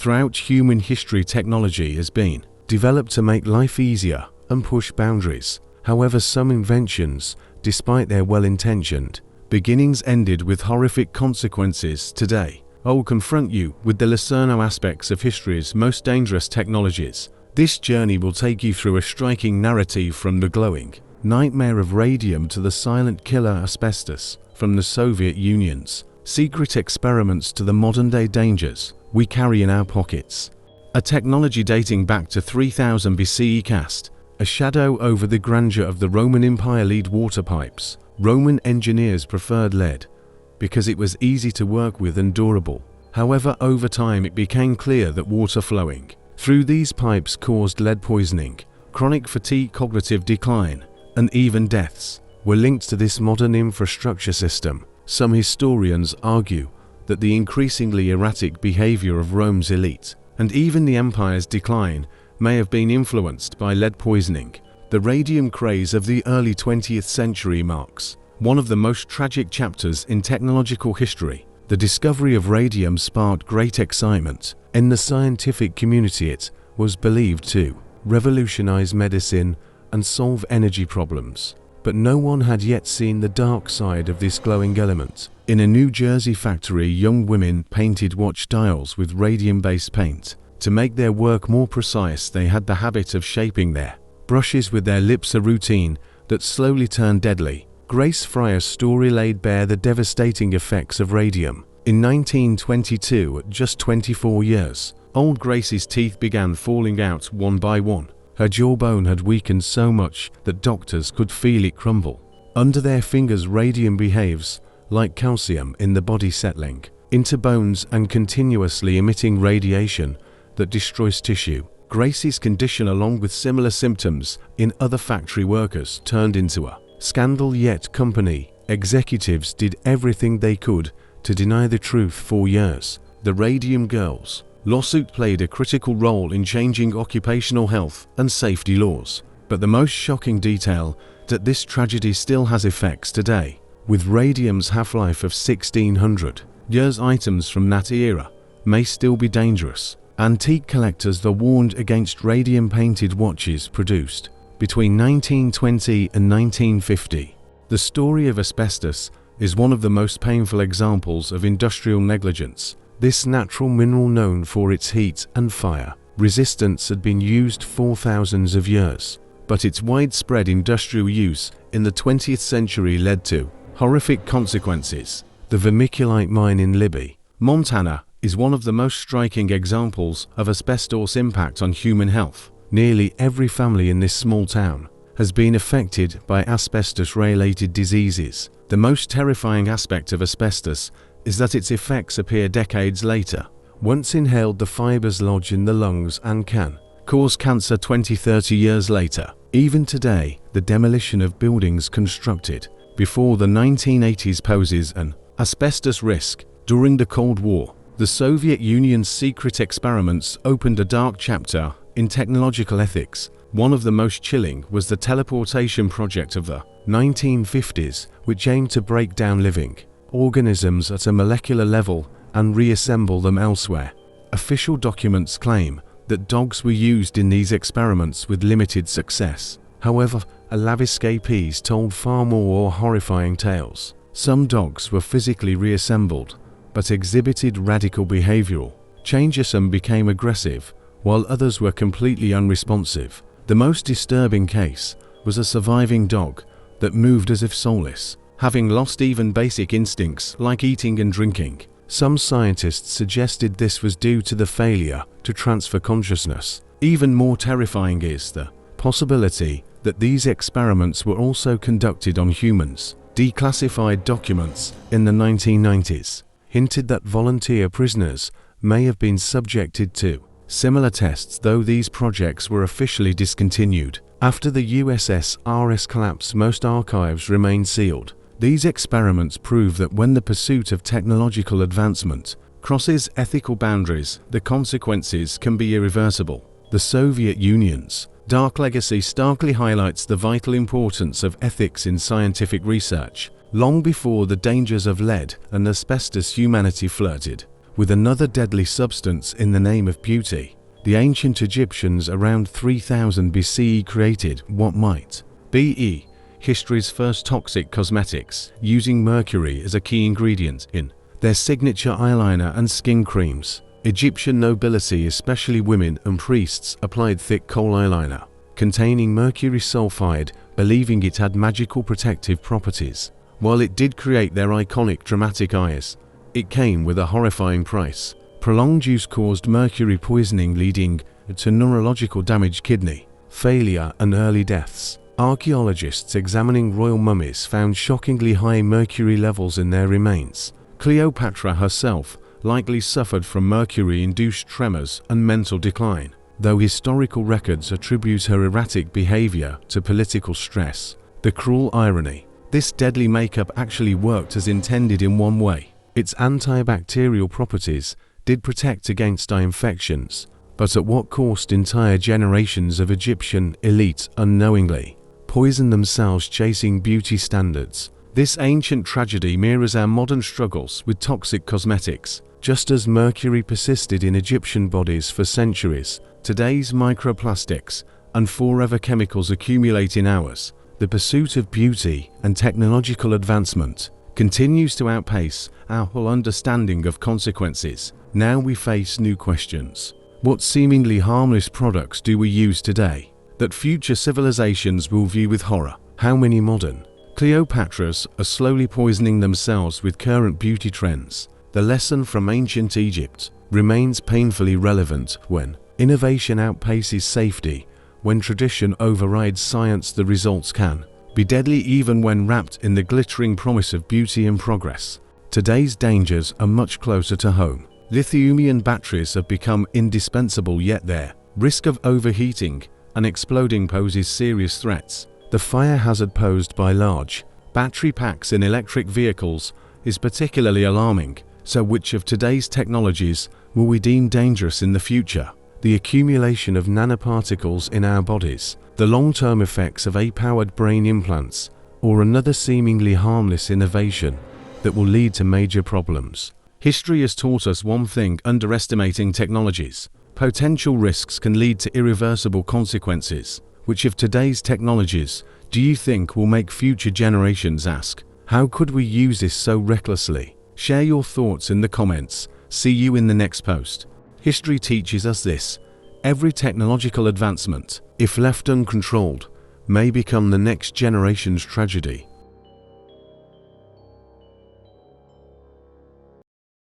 Throughout human history, technology has been developed to make life easier and push boundaries. However, some inventions, despite their well-intentioned beginnings, ended with horrific consequences. Today, I will confront you with the lesser-known aspects of history's most dangerous technologies. This journey will take you through a striking narrative from the glowing nightmare of radium to the silent killer asbestos, from the Soviet Union's secret experiments to the modern-day dangers we carry in our pockets. A technology dating back to 3000 BCE cast a shadow over the grandeur of the Roman Empire. Lead water pipes. Roman engineers preferred lead because it was easy to work with and durable. However, over time it became clear that water flowing through these pipes caused lead poisoning, chronic fatigue, cognitive decline, and even deaths were linked to this modern infrastructure system. Some historians argue that the increasingly erratic behavior of Rome's elite and even the empire's decline may have been influenced by lead poisoning. The radium craze of the early 20th century marks one of the most tragic chapters in technological history. The discovery of radium sparked great excitement in the scientific community. It was believed to revolutionize medicine and solve energy problems. But no one had yet seen the dark side of this glowing element. In a New Jersey factory, young women painted watch dials with radium-based paint. To make their work more precise, they had the habit of shaping their brushes with their lips, a routine that slowly turned deadly. Grace Fryer's story laid bare the devastating effects of radium. In 1922, at just 24 years old, Grace's teeth began falling out one by one. Her jawbone had weakened so much that doctors could feel it crumble under their fingers. Radium behaves like calcium in the body, settling into bones and continuously emitting radiation that destroys tissue. Grace's condition, along with similar symptoms in other factory workers, turned into a scandal, yet company executives did everything they could to deny the truth. For years, the Radium Girls lawsuit played a critical role in changing occupational health and safety laws. But the most shocking detail that this tragedy still has effects today. With radium's half-life of 1600 years, items from that era may still be dangerous. Antique collectors are warned against radium-painted watches produced between 1920 and 1950. The story of asbestos is one of the most painful examples of industrial negligence. This natural mineral, known for its heat and fire resistance, had been used for thousands of years, but its widespread industrial use in the 20th century led to horrific consequences. The vermiculite mine in Libby, Montana, is one of the most striking examples of asbestos' impact on human health. Nearly every family in this small town has been affected by asbestos-related diseases. The most terrifying aspect of asbestos is that its effects appear decades later. Once inhaled, the fibers lodge in the lungs and can cause cancer 20-30 years later. Even today, the demolition of buildings constructed before the 1980s poses an asbestos risk. During the Cold War, the Soviet Union's secret experiments opened a dark chapter in technological ethics. One of the most chilling was the teleportation project of the 1950s, which aimed to break down living organisms at a molecular level and reassemble them elsewhere. Official documents claim that dogs were used in these experiments with limited success. However, lab escapees told far more horrifying tales. Some dogs were physically reassembled, but exhibited radical behavioral changes. Some became aggressive, while others were completely unresponsive. The most disturbing case was a surviving dog that moved as if soulless, having lost even basic instincts like eating and drinking. Some scientists suggested this was due to the failure to transfer consciousness. Even more terrifying is the possibility that these experiments were also conducted on humans. Declassified documents in the 1990s hinted that volunteer prisoners may have been subjected to similar tests, though these projects were officially discontinued. After the USSR's collapse, most archives remained sealed. These experiments prove that when the pursuit of technological advancement crosses ethical boundaries, the consequences can be irreversible. The Soviet Union's dark legacy starkly highlights the vital importance of ethics in scientific research. Long before the dangers of lead and asbestos, humanity flirted with another deadly substance in the name of beauty. The ancient Egyptians around 3000 BCE created what might be history's first toxic cosmetics, using mercury as a key ingredient in their signature eyeliner and skin creams. Egyptian nobility, especially women and priests, applied thick coal eyeliner containing mercury sulfide, believing it had magical protective properties. While it did create their iconic dramatic eyes, it came with a horrifying price. Prolonged use caused mercury poisoning, leading to neurological damage, kidney failure, and early deaths. Archaeologists examining royal mummies found shockingly high mercury levels in their remains. Cleopatra herself likely suffered from mercury-induced tremors and mental decline, though historical records attribute her erratic behavior to political stress. The cruel irony: this deadly makeup actually worked as intended in one way. Its antibacterial properties did protect against eye infections, but at what cost? Entire generations of Egyptian elite unknowingly poisoned themselves chasing beauty standards. This ancient tragedy mirrors our modern struggles with toxic cosmetics. Just as mercury persisted in Egyptian bodies for centuries, today's microplastics and forever chemicals accumulate in ours. The pursuit of beauty and technological advancement continues to outpace our whole understanding of consequences. Now we face new questions. What seemingly harmless products do we use today that future civilizations will view with horror? How many modern Cleopatras are slowly poisoning themselves with current beauty trends? The lesson from ancient Egypt remains painfully relevant. When innovation outpaces safety, when tradition overrides science, the results can be deadly, even when wrapped in the glittering promise of beauty and progress. Today's dangers are much closer to home. Lithium-ion batteries have become indispensable, yet their risk of overheating and exploding poses serious threats. The fire hazard posed by large battery packs in electric vehicles is particularly alarming. So which of today's technologies will we deem dangerous in the future? The accumulation of nanoparticles in our bodies, the long-term effects of AI-powered brain implants, or another seemingly harmless innovation that will lead to major problems? History has taught us one thing: underestimating technologies' potential risks can lead to irreversible consequences. Which of today's technologies do you think will make future generations ask, how could we use this so recklessly? Share your thoughts in the comments. See you in the next post. History teaches us this: every technological advancement, if left uncontrolled, may become the next generation's tragedy.